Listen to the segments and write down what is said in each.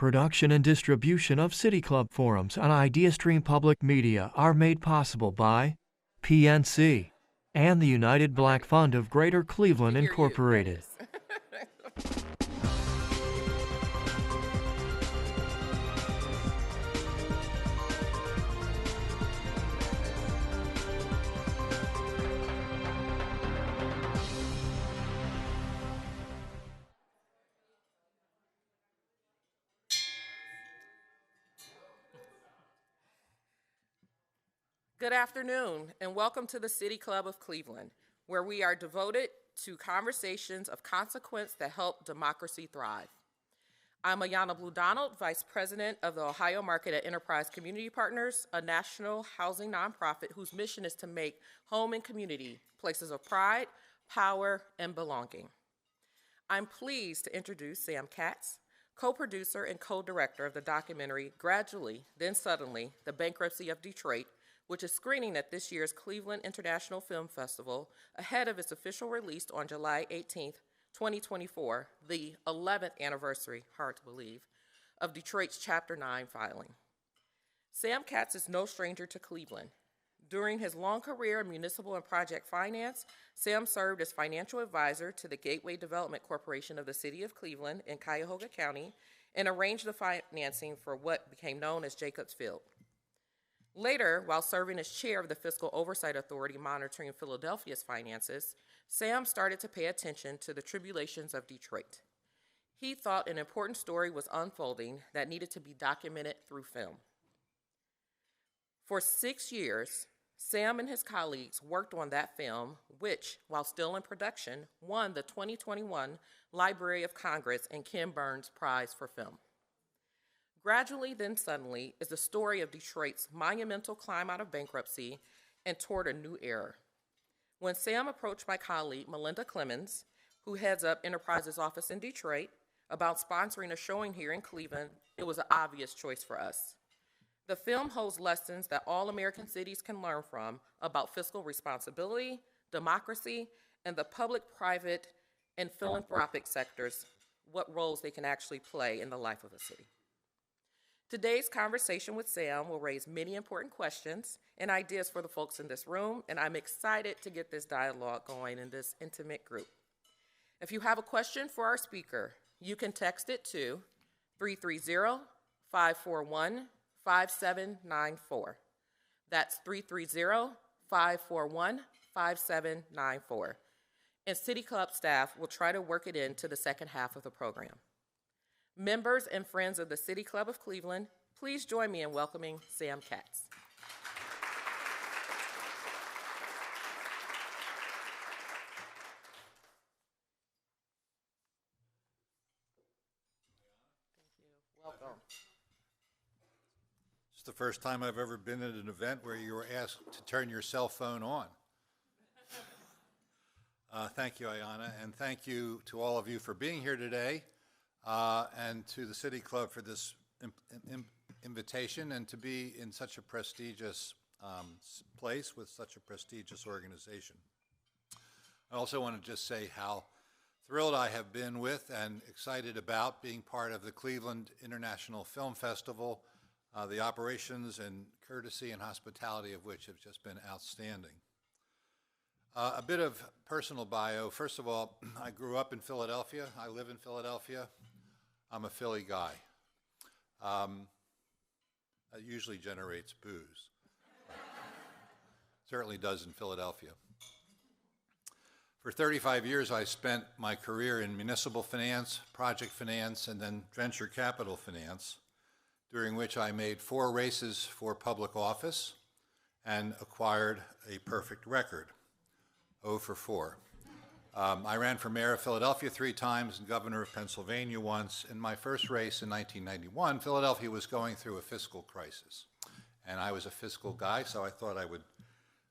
Production and distribution of City Club forums on IdeaStream Public Media are made possible by PNC and the United Black Fund of Greater Cleveland Incorporated. Good afternoon, and welcome to the City Club of Cleveland, where we are devoted to conversations of consequence that help democracy thrive. I'm Ayanna Blue Donald, Vice President of the Ohio Market at Enterprise Community Partners, a national housing nonprofit whose mission is to make home and community places of pride, power, and belonging. I'm pleased to introduce Sam Katz, co-producer and co-director of the documentary Gradually, Then Suddenly, The Bankruptcy of Detroit, which is screening at this year's Cleveland International Film Festival ahead of its official release on July 18th, 2024, the 11th anniversary, hard to believe, of Detroit's Chapter 9 filing. Sam Katz is no stranger to Cleveland. During his long career in municipal and project finance, Sam served as financial advisor to the Gateway Development Corporation of the City of Cleveland in Cuyahoga County and arranged the financing for what became known as Jacobs Field. Later, while serving as chair of the Fiscal Oversight Authority monitoring Philadelphia's finances, Sam started to pay attention to the tribulations of Detroit. He thought an important story was unfolding that needed to be documented through film. For 6 years, Sam and his colleagues worked on that film, which, while still in production, won the 2021 Library of Congress and Ken Burns Prize for Film. Gradually, Then Suddenly is the story of Detroit's monumental climb out of bankruptcy and toward a new era. When Sam approached my colleague, Melinda Clemens, who heads up Enterprise's office in Detroit, about sponsoring a showing here in Cleveland, it was an obvious choice for us. The film holds lessons that all American cities can learn from about fiscal responsibility, democracy, and the public, private, and philanthropic sectors, what roles they can actually play in the life of a city. Today's conversation with Sam will raise many important questions and ideas for the folks in this room, and I'm excited to get this dialogue going in this intimate group. If you have a question for our speaker, you can text it to 330-541-5794. That's 330-541-5794. And City Club staff will try to work it into the second half of the program. Members and friends of the City Club of Cleveland, please join me in welcoming Sam Katz. Thank you. Welcome. It's the first time I've ever been at an event where you were asked to turn your cell phone on. Thank you, Ayanna, and thank you to all of you for being here today. And to the City Club for this invitation and to be in such a prestigious place with such a prestigious organization. I also want to just say how thrilled I have been with and excited about being part of the Cleveland International Film Festival, the operations and courtesy and hospitality of which have just been outstanding. A bit of personal bio. First of all, I grew up in Philadelphia. I live in Philadelphia. I'm a Philly guy. That usually generates booze. Certainly does in Philadelphia. For 35 years, I spent my career in municipal finance, project finance, and then venture capital finance, during which I made 4 races for public office and acquired a perfect record, 0 for 4. I ran for mayor of Philadelphia 3 times and governor of Pennsylvania once. In my first race in 1991, Philadelphia was going through a fiscal crisis. And I was a fiscal guy, so I thought I would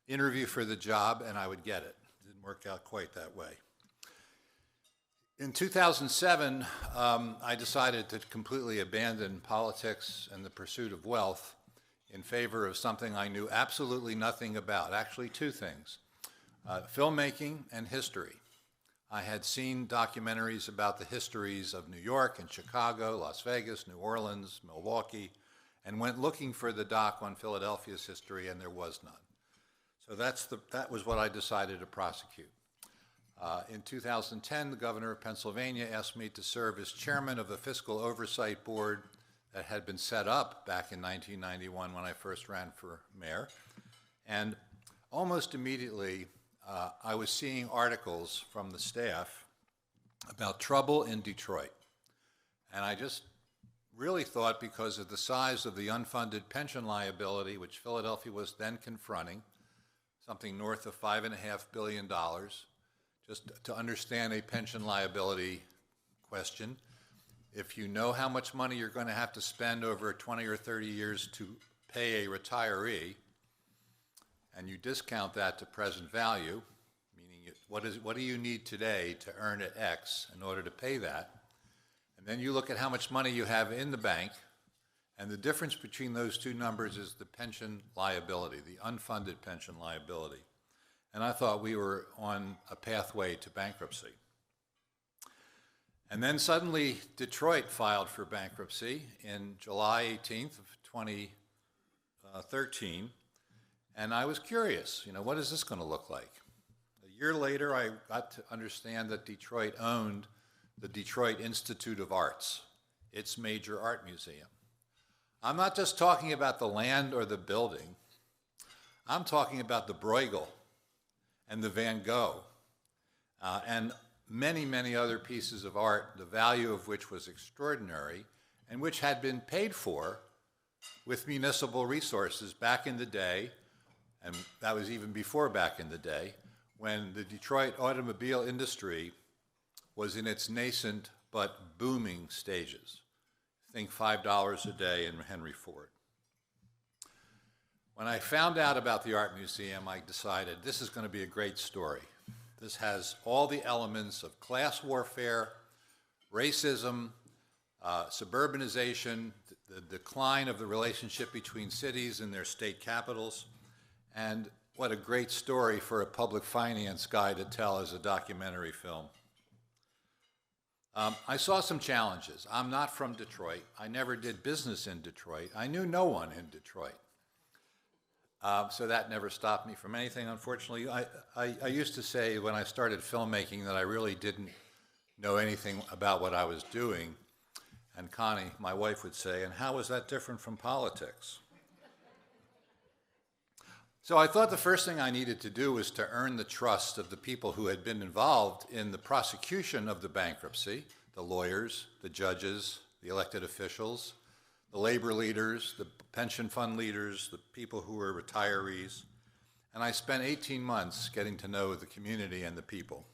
interview for the job and I would get it. It didn't work out quite that way. In 2007, I decided to completely abandon politics and the pursuit of wealth in favor of something I knew absolutely nothing about, actually 2 things, filmmaking and history. I had seen documentaries about the histories of New York and Chicago, Las Vegas, New Orleans, Milwaukee, and went looking for the doc on Philadelphia's history, and there was none. So that was what I decided to prosecute. In 2010, the governor of Pennsylvania asked me to serve as chairman of the Fiscal Oversight Board that had been set up back in 1991 when I first ran for mayor. And almost immediately, I was seeing articles from the staff about trouble in Detroit. And I just really thought, because of the size of the unfunded pension liability, which Philadelphia was then confronting, something north of $5.5 billion, just to understand a pension liability question, if you know how much money you're going to have to spend over 20 or 30 years to pay a retiree, and you discount that to present value, meaning what do you need today to earn at X in order to pay that, and then you look at how much money you have in the bank, and the difference between those two numbers is the pension liability, the unfunded pension liability. And I thought we were on a pathway to bankruptcy. And then suddenly Detroit filed for bankruptcy in July 18th of 2013. And I was curious, what is this going to look like? A year later, I got to understand that Detroit owned the Detroit Institute of Arts, its major art museum. I'm not just talking about the land or the building. I'm talking about the Bruegel and the Van Gogh and many, many other pieces of art, the value of which was extraordinary and which had been paid for with municipal resources back in the day, and that was even before back in the day, when the Detroit automobile industry was in its nascent but booming stages. Think $5 a day in Henry Ford. When I found out about the art museum, I decided this is going to be a great story. This has all the elements of class warfare, racism, suburbanization, the decline of the relationship between cities and their state capitals, and what a great story for a public finance guy to tell as a documentary film. I saw some challenges. I'm not from Detroit. I never did business in Detroit. I knew no one in Detroit. So that never stopped me from anything, unfortunately. I used to say when I started filmmaking that I really didn't know anything about what I was doing. And Connie, my wife, would say, and how was that different from politics? So I thought the first thing I needed to do was to earn the trust of the people who had been involved in the prosecution of the bankruptcy, the lawyers, the judges, the elected officials, the labor leaders, the pension fund leaders, the people who were retirees. And I spent 18 months getting to know the community and the people.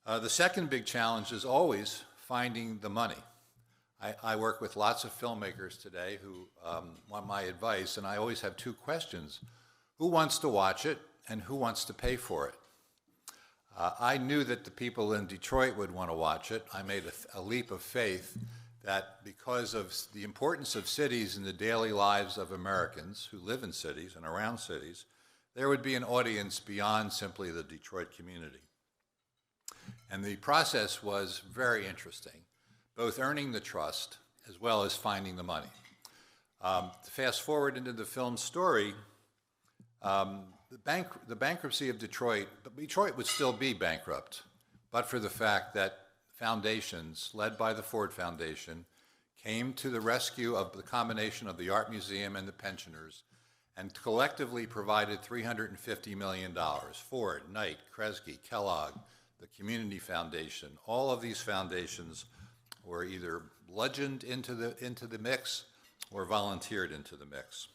The second big challenge is always finding the money. I work with lots of filmmakers today who want my advice, and I always have two questions. Who wants to watch it, and who wants to pay for it? I knew that the people in Detroit would want to watch it. I made a leap of faith that because of the importance of cities in the daily lives of Americans who live in cities and around cities, there would be an audience beyond simply the Detroit community. And the process was very interesting, both earning the trust as well as finding the money. To fast forward into the film's story, the bankruptcy of Detroit would still be bankrupt, but for the fact that foundations, led by the Ford Foundation, came to the rescue of the combination of the art museum and the pensioners and collectively provided $350 million. Ford, Knight, Kresge, Kellogg, the Community Foundation, all of these foundations were either bludgeoned into the mix or volunteered into the mix.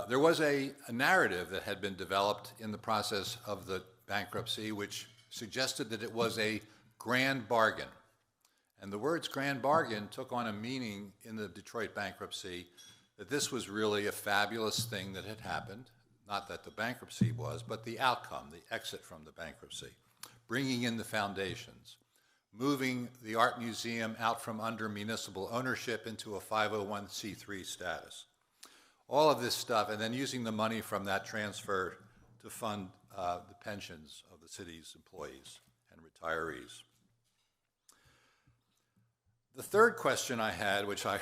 There was a narrative that had been developed in the process of the bankruptcy which suggested that it was a grand bargain. And the words grand bargain took on a meaning in the Detroit bankruptcy that this was really a fabulous thing that had happened, not that the bankruptcy was, but the outcome, the exit from the bankruptcy, bringing in the foundations, moving the art museum out from under municipal ownership into a 501c3 status. All of this stuff, and then using the money from that transfer to fund the pensions of the city's employees and retirees. The third question I had, which I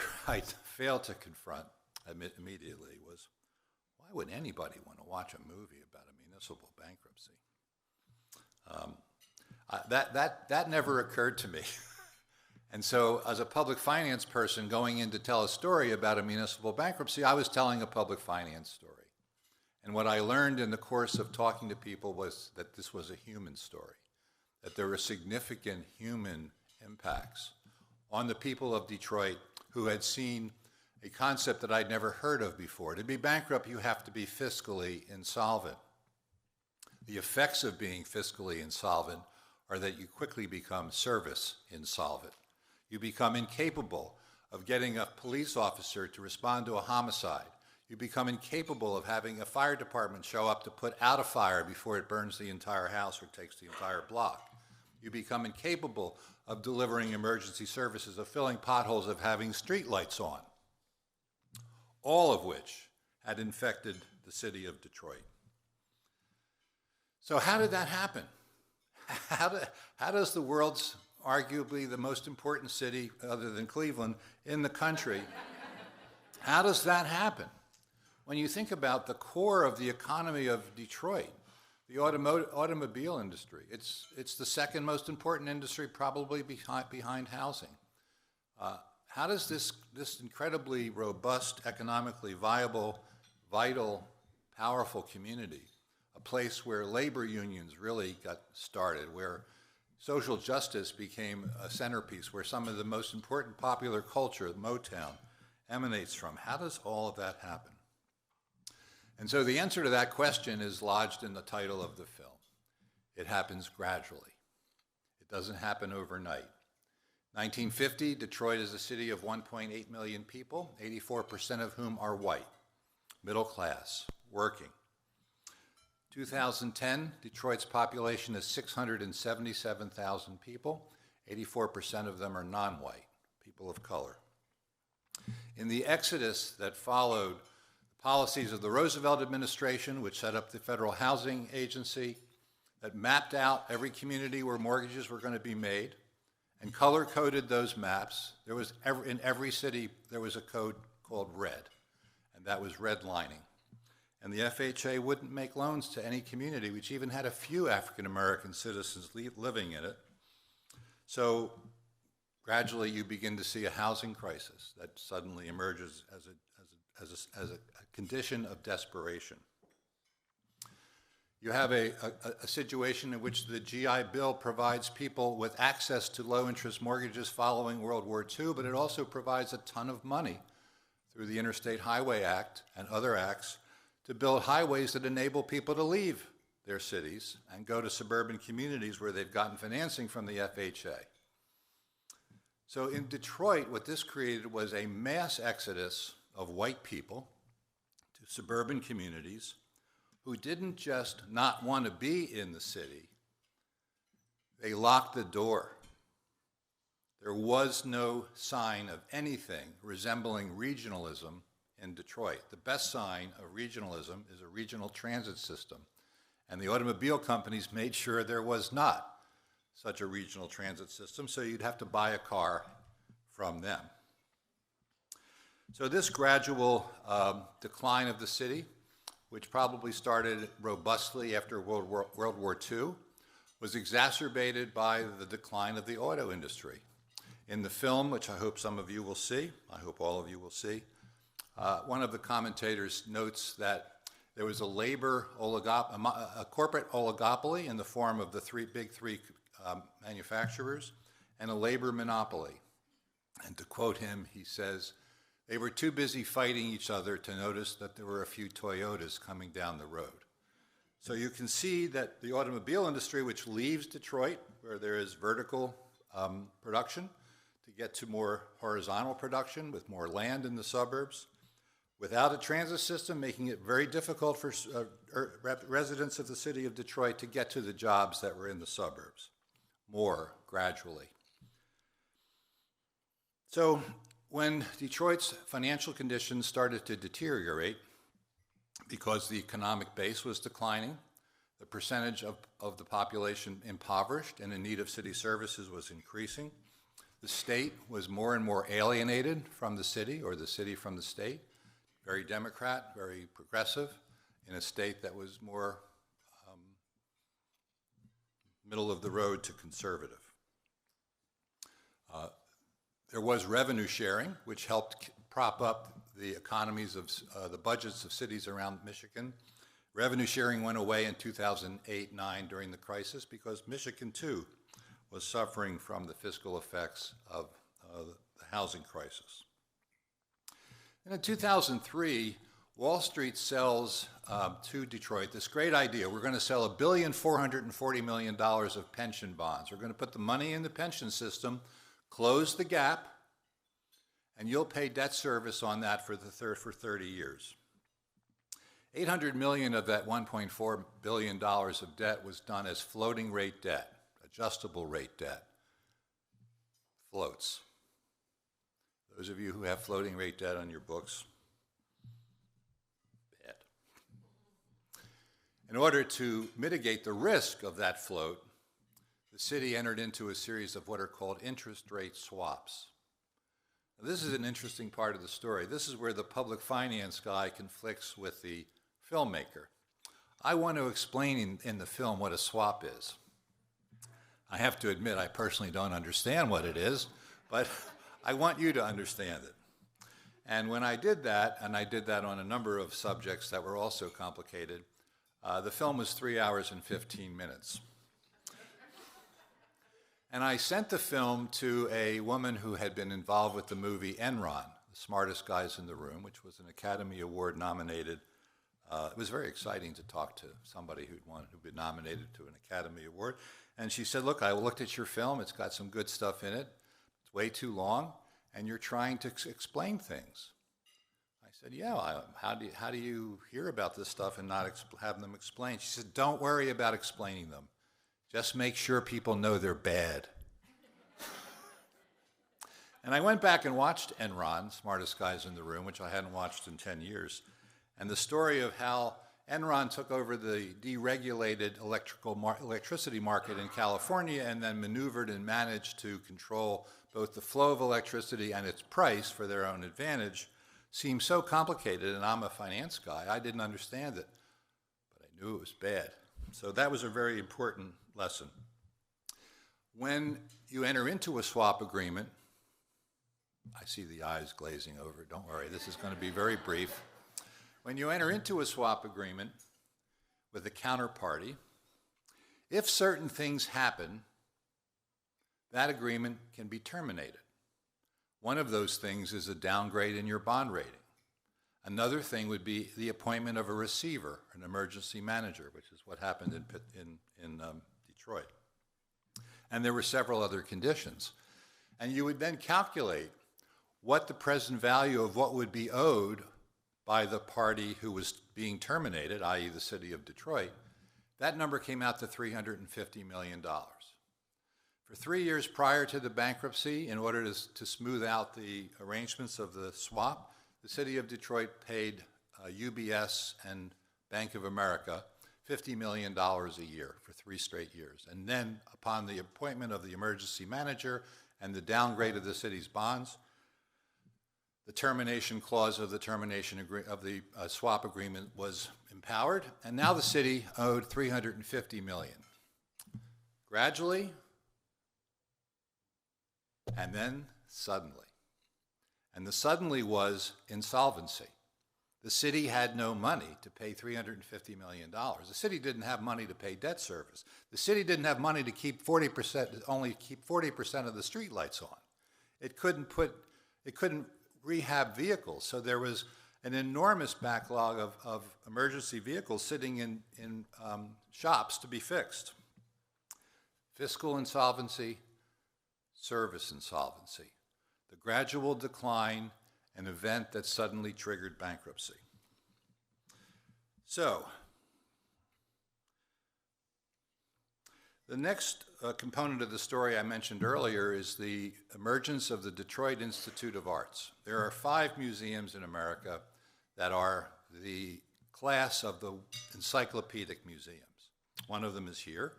failed to confront immediately, was why would anybody want to watch a movie about a municipal bankruptcy? That never occurred to me. And so as a public finance person going in to tell a story about a municipal bankruptcy, I was telling a public finance story. And what I learned in the course of talking to people was that this was a human story, that there were significant human impacts on the people of Detroit who had seen a concept that I'd never heard of before. To be bankrupt, you have to be fiscally insolvent. The effects of being fiscally insolvent are that you quickly become service insolvent. You become incapable of getting a police officer to respond to a homicide. You become incapable of having a fire department show up to put out a fire before it burns the entire house or takes the entire block. You become incapable of delivering emergency services, of filling potholes, of having street lights on, all of which had infected the city of Detroit. So how did that happen? How does the world's arguably the most important city, other than Cleveland, in the country, how does that happen? When you think about the core of the economy of Detroit, the automobile industry, it's the second most important industry, probably behind housing. How does this incredibly robust, economically viable, vital, powerful community, a place where labor unions really got started, where social justice became a centerpiece, where some of the most important popular culture, Motown, emanates from, how does all of that happen? And so the answer to that question is lodged in the title of the film. It happens gradually. It doesn't happen overnight. 1950, Detroit is a city of 1.8 million people, 84% of whom are white, middle class, working. 2010, Detroit's population is 677,000 people. 84% of them are non-white, people of color. In the exodus that followed the policies of the Roosevelt administration, which set up the Federal Housing Agency, that mapped out every community where mortgages were going to be made, and color-coded those maps, in every city there was a code called red, and that was redlining. And the FHA wouldn't make loans to any community, which even had a few African-American citizens living in it. So gradually you begin to see a housing crisis that suddenly emerges as a condition of desperation. You have a situation in which the GI Bill provides people with access to low-interest mortgages following World War II, but it also provides a ton of money through the Interstate Highway Act and other acts to build highways that enable people to leave their cities and go to suburban communities where they've gotten financing from the FHA. So in Detroit, what this created was a mass exodus of white people to suburban communities who didn't just not want to be in the city, they locked the door. There was no sign of anything resembling regionalism in Detroit. The best sign of regionalism is a regional transit system, and the automobile companies made sure there was not such a regional transit system, so you'd have to buy a car from them. So this gradual decline of the city, which probably started robustly after World War II, was exacerbated by the decline of the auto industry. In the film, which I hope some of you will see, I hope all of you will see, one of the commentators notes that there was a corporate oligopoly in the form of the big three manufacturers and a labor monopoly. And to quote him, he says, they were too busy fighting each other to notice that there were a few Toyotas coming down the road. So you can see that the automobile industry, which leaves Detroit, where there is vertical production, to get to more horizontal production with more land in the suburbs, without a transit system, making it very difficult for residents of the city of Detroit to get to the jobs that were in the suburbs, more gradually. So when Detroit's financial conditions started to deteriorate because the economic base was declining, the The percentage of the population impoverished and in need of city services was increasing. The state was more and more alienated from the city, or the city from the state. Very Democrat, very progressive, in a state that was more middle of the road to conservative. There was revenue sharing, which helped prop up the economies of the budgets of cities around Michigan. Revenue sharing went away in 2008-9 during the crisis because Michigan, too, was suffering from the fiscal effects of the housing crisis. And in 2003, Wall Street sells to Detroit this great idea. We're going to sell $1.44 billion of pension bonds. We're going to put the money in the pension system, close the gap, and you'll pay debt service on that for 30 years. $800 million of that $1.4 billion of debt was done as floating rate debt, adjustable rate debt, floats. Those of you who have floating rate debt on your books, bad. In order to mitigate the risk of that float, the city entered into a series of what are called interest rate swaps. Now, this is an interesting part of the story. This is where the public finance guy conflicts with the filmmaker. I want to explain in the film what a swap is. I have to admit I personally don't understand what it is, but I want you to understand it. And when I did that, and I did that on a number of subjects that were also complicated, the film was 3 hours and 15 minutes. And I sent the film to a woman who had been involved with the movie Enron, The Smartest Guys in the Room, which was an Academy Award nominated. It was very exciting to talk to somebody who'd been nominated to an Academy Award. And she said, look, I looked at your film. It's got some good stuff in it. It's way too long, and you're trying to explain things. I said, yeah, how do you hear about this stuff and not have them explained? She said, don't worry about explaining them. Just make sure people know they're bad. And I went back and watched Enron, Smartest Guys in the Room, which I hadn't watched in 10 years. And the story of how Enron took over the deregulated electricity market in California and then maneuvered and managed to control both the flow of electricity and its price for their own advantage seemed so complicated, and I'm a finance guy. I didn't understand it, but I knew it was bad. So that was a very important lesson. When you enter into a swap agreement, I see the eyes glazing over. Don't worry, this is going to be very brief. When you enter into a swap agreement with a counterparty, if certain things happen, that agreement can be terminated. One of those things is a downgrade in your bond rating. Another thing would be the appointment of a receiver, an emergency manager, which is what happened in Detroit. And there were several other conditions. And you would then calculate what the present value of what would be owed by the party who was being terminated, i.e. the city of Detroit. That number came out to $350 million. For 3 years prior to the bankruptcy, in order to smooth out the arrangements of the swap, the city of Detroit paid UBS and Bank of America $50 million a year for 3 straight years. And then upon the appointment of the emergency manager and the downgrade of the city's bonds, the termination clause of the swap agreement was empowered, and now the city owed $350 million. Gradually, and then suddenly. And the suddenly was insolvency. The city had no money to pay $350 million. The city didn't have money to pay debt service. The city didn't have money to keep 40% of the streetlights on. It couldn't rehab vehicles. So there was an enormous backlog of emergency vehicles sitting in shops to be fixed. Fiscal insolvency, service insolvency, the gradual decline, an event that suddenly triggered bankruptcy. So, the next component of the story I mentioned earlier is the emergence of the Detroit Institute of Arts. There are 5 museums in America that are the class of the encyclopedic museums. One of them is here.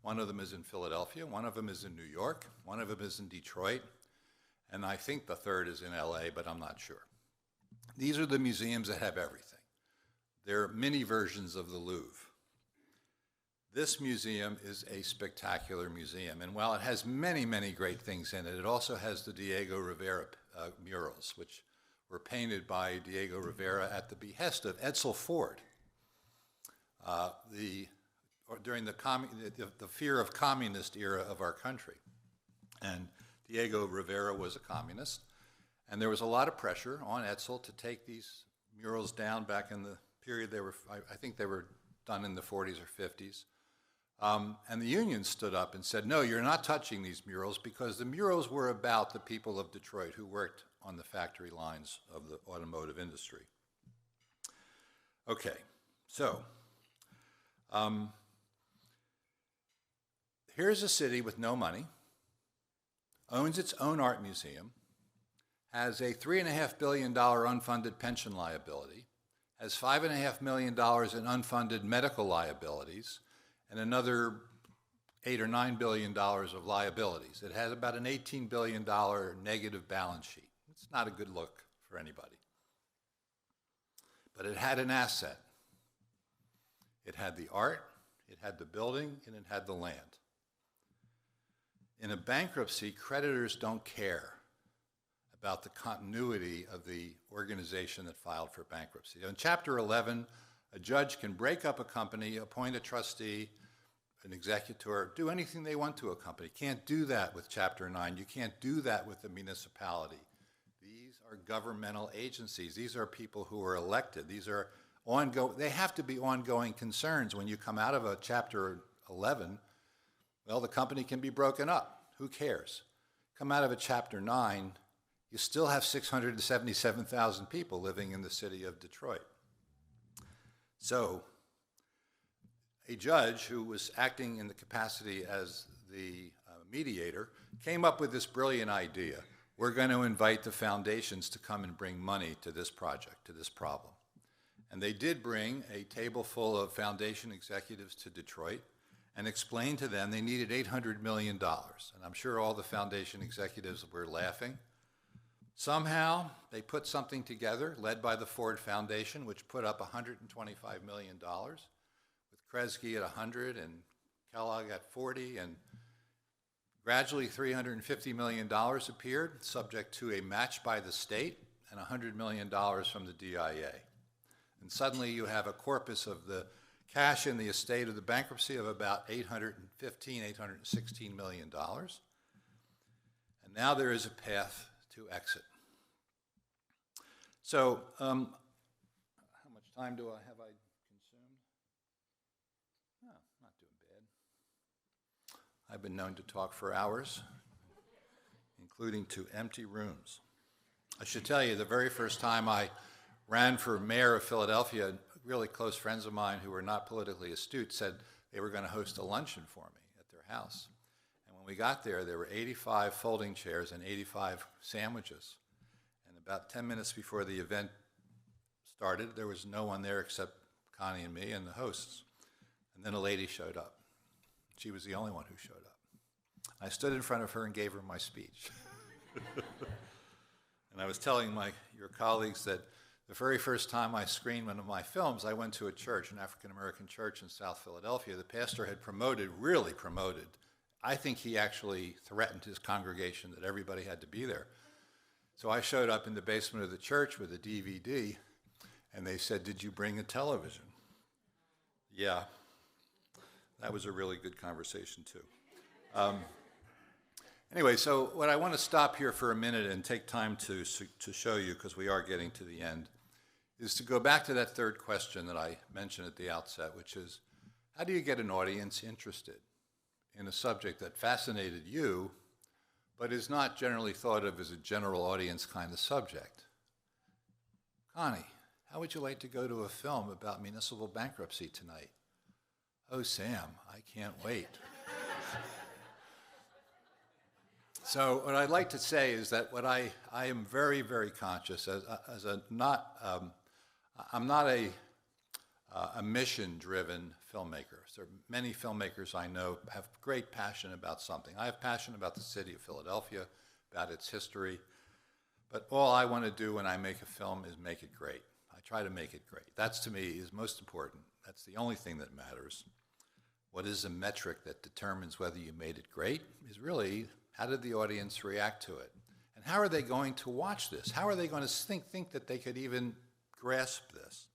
One of them is in Philadelphia. One of them is in New York. One of them is in Detroit. And I think the third is in LA, but I'm not sure. These are the museums that have everything. They're mini versions of the Louvre. This museum is a spectacular museum, and while it has many, many great things in it, it also has the Diego Rivera murals, which were painted by Diego Rivera at the behest of Edsel Ford during the fear of communist era of our country. And Diego Rivera was a communist, and there was a lot of pressure on Edsel to take these murals down back in the period I think they were done in the 40s or 50s. And the union stood up and said, no, you're not touching these murals, because the murals were about the people of Detroit who worked on the factory lines of the automotive industry. Okay, so here's a city with no money, owns its own art museum, has a $3.5 billion unfunded pension liability, has $5.5 million in unfunded medical liabilities, and another $8 or $9 billion of liabilities. It has about an $18 billion negative balance sheet. It's not a good look for anybody. But it had an asset. It had the art, it had the building, and it had the land. In a bankruptcy, creditors don't care about the continuity of the organization that filed for bankruptcy. In Chapter 11, a judge can break up a company, appoint a trustee, an executor, do anything they want to a company. Can't do that with Chapter 9. You can't do that with the municipality. These are governmental agencies. These are people who are elected. These are ongoing. They have to be ongoing concerns. When you come out of a Chapter 11, well, the company can be broken up. Who cares? Come out of a Chapter 9, you still have 677,000 people living in the city of Detroit. So a judge who was acting in the capacity as the mediator came up with this brilliant idea. We're going to invite the foundations to come and bring money to this project, to this problem. And they did bring a table full of foundation executives to Detroit and explained to them they needed $800 million. And I'm sure all the foundation executives were laughing. Somehow, they put something together, led by the Ford Foundation, which put up $125 million, with Kresge at 100 and Kellogg at 40, and gradually $350 million appeared, subject to a match by the state and $100 million from the DIA. And suddenly you have a corpus of the cash in the estate of the bankruptcy of about $816 million. And now there is a path to exit. So, how much time have I consumed? Oh, not doing bad. I've been known to talk for hours, including to empty rooms. I should tell you, the very first time I ran for mayor of Philadelphia, really close friends of mine who were not politically astute said they were going to host a luncheon for me at their house. And when we got there, there were 85 folding chairs and 85 sandwiches. And about 10 minutes before the event started, there was no one there except Connie and me and the hosts. And then a lady showed up. She was the only one who showed up. I stood in front of her and gave her my speech. And I was telling your colleagues that the very first time I screened one of my films, I went to a church, an African-American church in South Philadelphia. The pastor had really promoted. I think he actually threatened his congregation that everybody had to be there. So I showed up in the basement of the church with a DVD, and they said, "Did you bring a television?" Yeah, that was a really good conversation too. Anyway, so what I want to stop here for a minute and take time to show you, because we are getting to the end, is to go back to that third question that I mentioned at the outset, which is, how do you get an audience interested in a subject that fascinated you, but is not generally thought of as a general audience kind of subject? Connie, how would you like to go to a film about municipal bankruptcy tonight? Oh, Sam, I can't wait. So what I'd like to say is that what I am very, very conscious I'm not a a mission-driven filmmaker. There are many filmmakers I know have great passion about something. I have passion about the city of Philadelphia, about its history, but all I want to do when I make a film is make it great. I try to make it great. That's, to me, is most important. That's the only thing that matters. What is a metric that determines whether you made it great is really, how did the audience react to it? And how are they going to watch this? How are they going to think that they could even grasp this?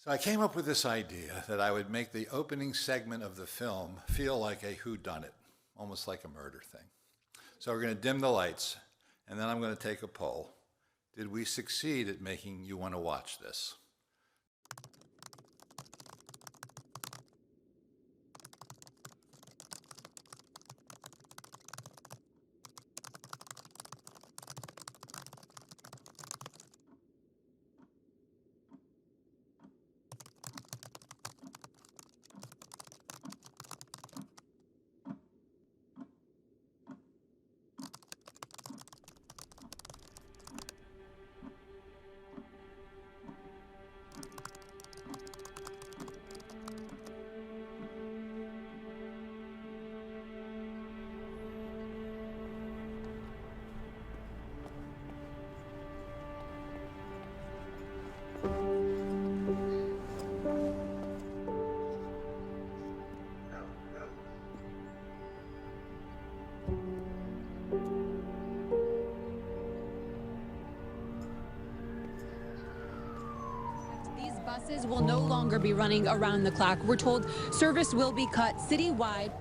So I came up with this idea that I would make the opening segment of the film feel like a whodunit, almost like a murder thing. So we're going to dim the lights, and then I'm going to take a poll. Did we succeed at making you want to watch this? Buses will no longer be running around the clock. We're told service will be cut citywide.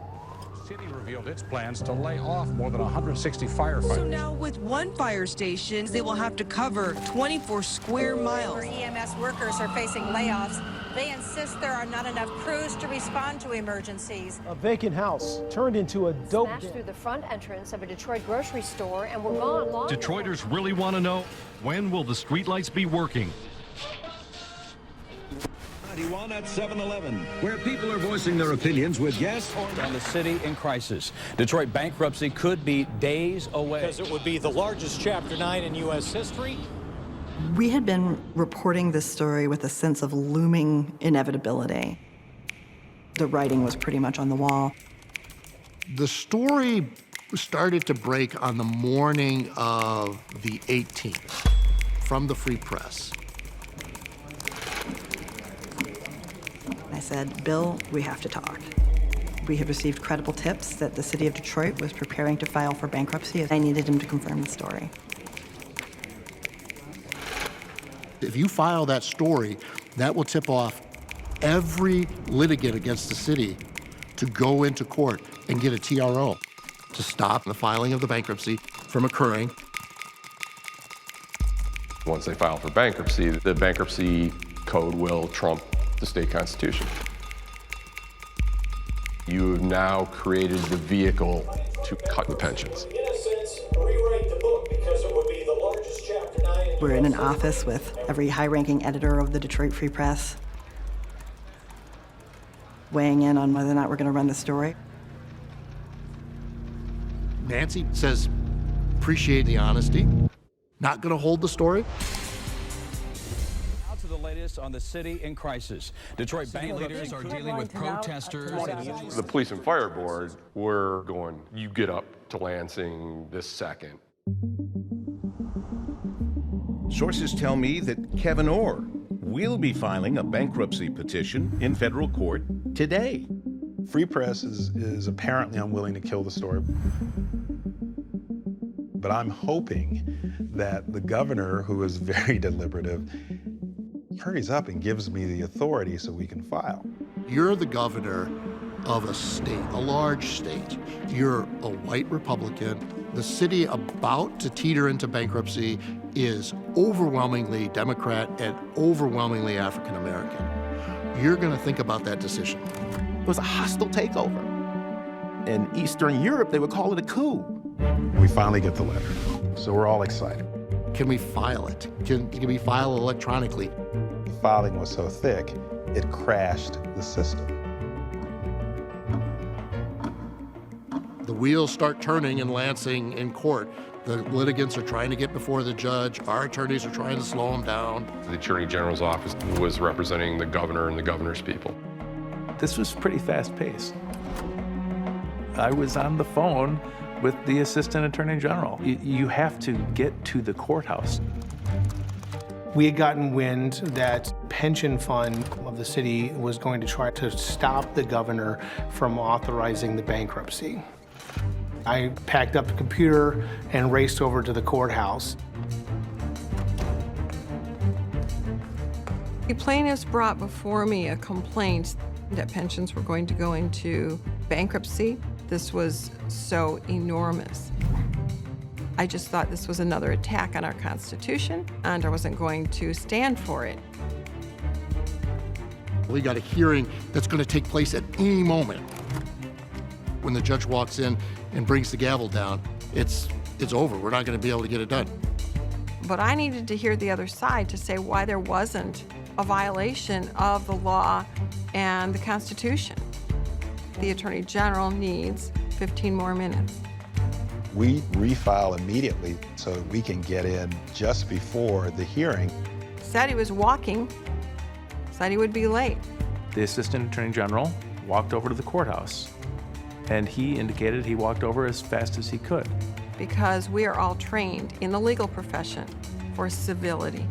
The city revealed its plans to lay off more than 160 firefighters. So now with one fire station, they will have to cover 24 square miles. EMS workers are facing layoffs. They insist there are not enough crews to respond to emergencies. A vacant house turned into a dope smashed den. through the front entrance of a Detroit grocery store and were gone long. Detroiters really want to know, when will the streetlights be working? 91 at 7-Eleven, where people are voicing their opinions with guests on the city in crisis. Detroit bankruptcy could be days away. Because it would be the largest Chapter 9 in U.S. history. We had been reporting this story with a sense of looming inevitability. The writing was pretty much on the wall. The story started to break on the morning of the 18th from the Free Press. I said, Bill, we have to talk. We had received credible tips that the city of Detroit was preparing to file for bankruptcy. I needed him to confirm the story. If you file that story, that will tip off every litigant against the city to go into court and get a TRO to stop the filing of the bankruptcy from occurring. Once they file for bankruptcy, the bankruptcy code will trump the state constitution. You have now created the vehicle to cut the pensions. In a sense, rewrite the book because it would be the largest Chapter 9. We're in an office with every high-ranking editor of the Detroit Free Press weighing in on whether or not we're going to run the story. Nancy says, appreciate the honesty, not going to hold the story. Now to the latest on the city in crisis. Detroit bank leaders are dealing with protesters. The police and fire board were going, you get up to Lansing this second. Sources tell me that Kevin Orr will be filing a bankruptcy petition in federal court today. Free Press is apparently unwilling to kill the story. But I'm hoping that the governor, who is very deliberative, hurries up and gives me the authority so we can file. You're the governor of a state, a large state. You're a white Republican. The city about to teeter into bankruptcy is overwhelmingly Democrat and overwhelmingly African American. You're going to think about that decision. It was a hostile takeover. In Eastern Europe, they would call it a coup. We finally get the letter, so we're all excited. Can we file it? Can we file electronically? The filing was so thick, it crashed the system. The wheels start turning in Lansing in court. The litigants are trying to get before the judge. Our attorneys are trying to slow them down. The Attorney General's office was representing the governor and the governor's people. This was pretty fast-paced. I was on the phone with the Assistant Attorney General. You have to get to the courthouse. We had gotten wind that pension fund of the city was going to try to stop the governor from authorizing the bankruptcy. I packed up the computer and raced over to the courthouse. The plaintiffs brought before me a complaint that pensions were going to go into bankruptcy. This was so enormous. I just thought this was another attack on our Constitution, and I wasn't going to stand for it. We got a hearing that's going to take place at any moment. When the judge walks in and brings the gavel down, it's over. We're not going to be able to get it done. But I needed to hear the other side to say why there wasn't a violation of the law and the Constitution. The Attorney General needs 15 more minutes. We refile immediately so that we can get in just before the hearing. Said he was walking, said he would be late. The Assistant Attorney General walked over to the courthouse, and he indicated he walked over as fast as he could. Because we are all trained in the legal profession for civility.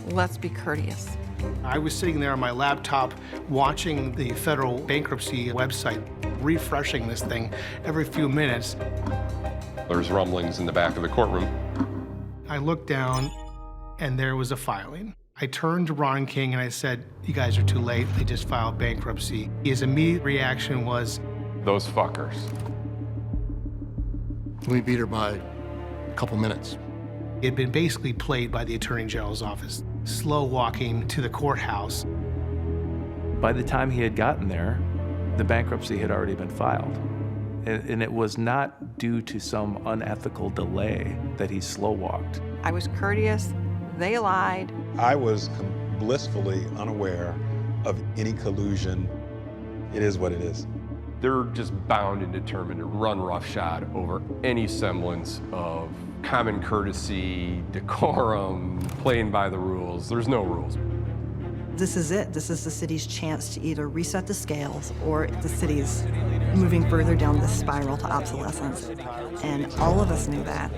Let's be courteous. I was sitting there on my laptop watching the federal bankruptcy website, refreshing this thing every few minutes. There's rumblings in the back of the courtroom. I looked down, and there was a filing. I turned to Ron King and I said, "You guys are too late. They just filed bankruptcy." His immediate reaction was, "Those fuckers." We beat her by a couple minutes. It had been basically played by the Attorney General's office, slow walking to the courthouse. By the time he had gotten there, the bankruptcy had already been filed. And it was not due to some unethical delay that he slow walked. I was courteous, they lied. I was blissfully unaware of any collusion. It is what it is. They're just bound and determined to run roughshod over any semblance of common courtesy, decorum, playing by the rules. There's no rules. This is it. This is the city's chance to either reset the scales or the city's moving further down this spiral to obsolescence. And all of us knew that.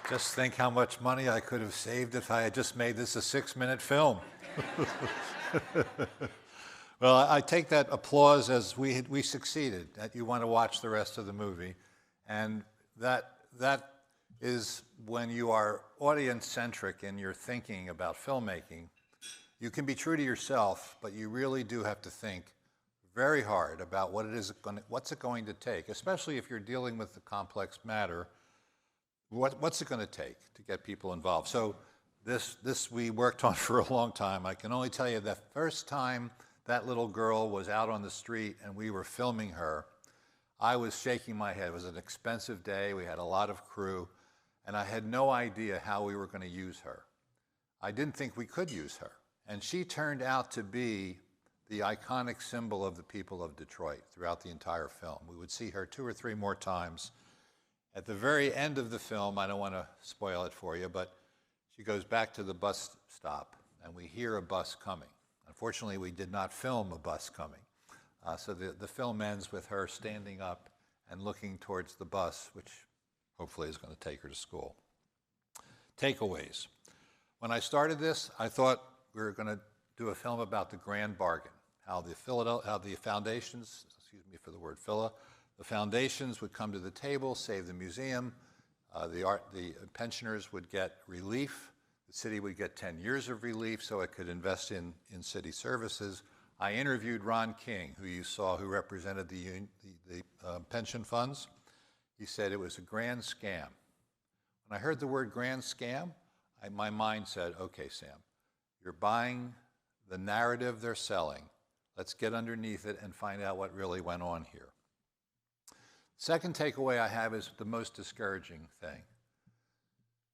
Just think how much money I could have saved if I had just made this a 6-minute film. Well, I take that applause as we succeeded, that you want to watch the rest of the movie. And that is when you are audience-centric and you're thinking about filmmaking, you can be true to yourself, but you really do have to think very hard about what's it going to take, especially if you're dealing with a complex matter. What's it going to take to get people involved? So this we worked on for a long time. I can only tell you the first time that little girl was out on the street and we were filming her, I was shaking my head. It was an expensive day. We had a lot of crew, and I had no idea how we were going to use her. I didn't think we could use her. And she turned out to be the iconic symbol of the people of Detroit throughout the entire film. We would see her 2 or 3 more times. At the very end of the film, I don't want to spoil it for you, but she goes back to the bus stop, and we hear a bus coming. Unfortunately, we did not film a bus coming. So the film ends with her standing up and looking towards the bus, which hopefully is going to take her to school. Takeaways. When I started this, I thought we were going to do a film about the grand bargain, how the foundations, excuse me for the word the foundations would come to the table, save the museum, the pensioners would get relief, the city would get 10 years of relief so it could invest in city services. I interviewed Ron King, who you saw, who represented the pension funds. He said it was a grand scam. When I heard the word grand scam, my mind said, okay, Sam, You're buying the narrative they're selling. Let's get underneath it and find out what really went on here. Second takeaway I have is the most discouraging thing.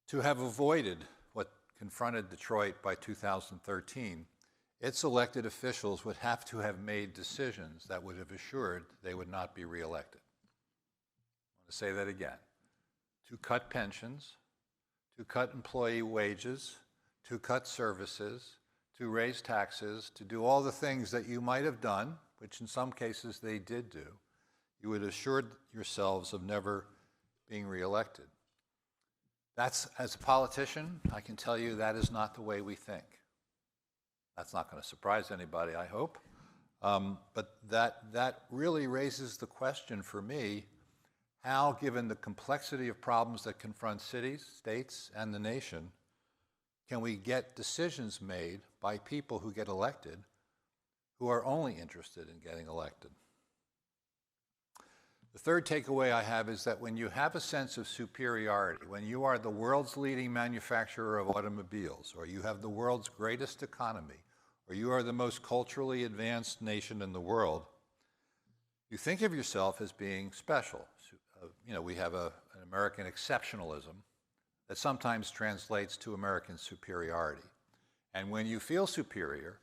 To have avoided what confronted Detroit by 2013, its elected officials would have to have made decisions that would have assured they would not be reelected. I want to say that again. To cut pensions, to cut employee wages, to cut services, to raise taxes, to do all the things that you might have done, which in some cases they did do, you would assure yourselves of never being reelected. That's, as a politician, I can tell you that is not the way we think. That's not going to surprise anybody, I hope. But that really raises the question for me, how, given the complexity of problems that confront cities, states, and the nation, can we get decisions made by people who get elected who are only interested in getting elected? The third takeaway I have is that when you have a sense of superiority, when you are the world's leading manufacturer of automobiles, or you have the world's greatest economy, or you are the most culturally advanced nation in the world, you think of yourself as being special. We have an American exceptionalism that sometimes translates to American superiority. And when you feel superior,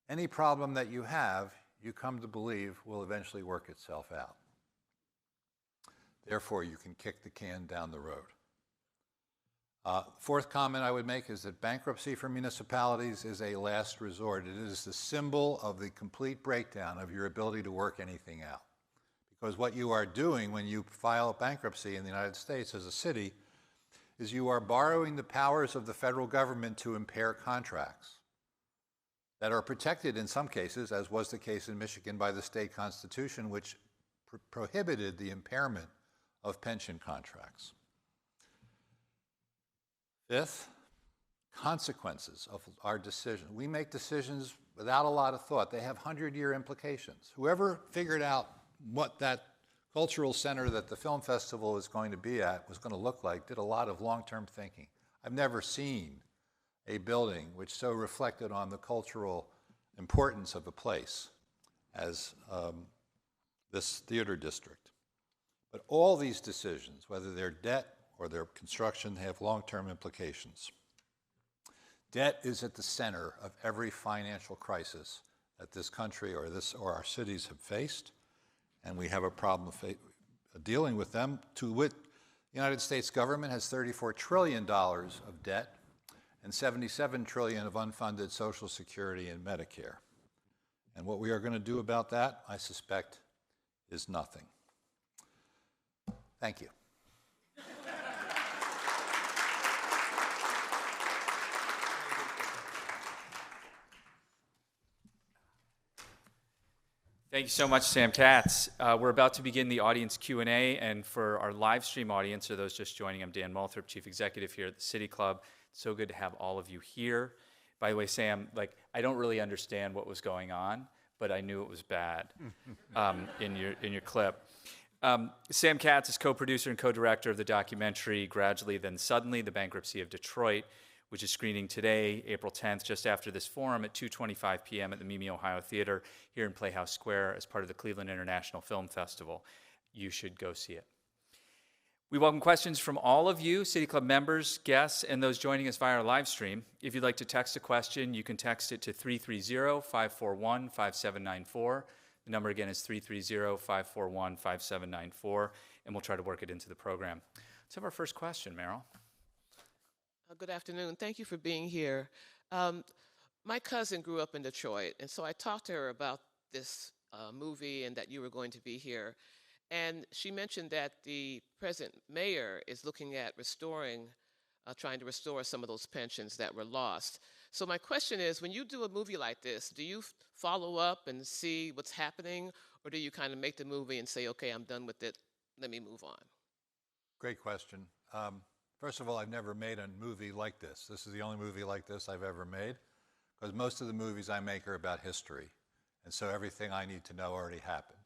any problem that you have, you come to believe will eventually work itself out. Therefore, you can kick the can down the road. Fourth comment I would make is that bankruptcy for municipalities is a last resort. It is the symbol of the complete breakdown of your ability to work anything out. Because what you are doing when you file bankruptcy in the United States as a city is you are borrowing the powers of the federal government to impair contracts that are protected in some cases, as was the case in Michigan by the state constitution, which prohibited the impairment of pension contracts. Fifth, consequences of our decision. We make decisions without a lot of thought. They have 100-year implications. Whoever figured out what that cultural center that the film festival is going to be at was going to look like did a lot of long-term thinking. I've never seen a building which so reflected on the cultural importance of a place as this theater district. But all these decisions, whether they're debt or their construction, have long-term implications. Debt is at the center of every financial crisis that this country or our cities have faced, and we have a problem dealing with them. The United States government has $34 trillion of debt and $77 trillion of unfunded Social Security and Medicare. And what we are going to do about that, I suspect, is nothing. Thank you. Thank you so much, Sam Katz. We're about to begin the audience Q&A, and for our live stream audience, or those just joining, I'm Dan Moulthrop, Chief Executive here at the City Club. It's so good to have all of you here. By the way, Sam, I don't really understand what was going on, but I knew it was bad in your clip. Sam Katz is co-producer and co-director of the documentary Gradually Then Suddenly, The Bankruptcy of Detroit, which is screening today, April 10th, just after this forum at 2:25 p.m. at the Mimi Ohio Theater here in Playhouse Square as part of the Cleveland International Film Festival. You should go see it. We welcome questions from all of you, City Club members, guests, and those joining us via our live stream. If you'd like to text a question, you can text it to 330-541-5794. The number again is 330-541-5794, and we'll try to work it into the program. Let's have our first question, Meryl. Good afternoon. Thank you for being here. My cousin grew up in Detroit, and so I talked to her about this movie and that you were going to be here. And she mentioned that the present mayor is looking at trying to restore some of those pensions that were lost. So my question is, when you do a movie like this, do you follow up and see what's happening, or do you kind of make the movie and say, okay, I'm done with it, let me move on? Great question. First of all, I've never made a movie like this. This is the only movie like this I've ever made, because most of the movies I make are about history, and so everything I need to know already happened.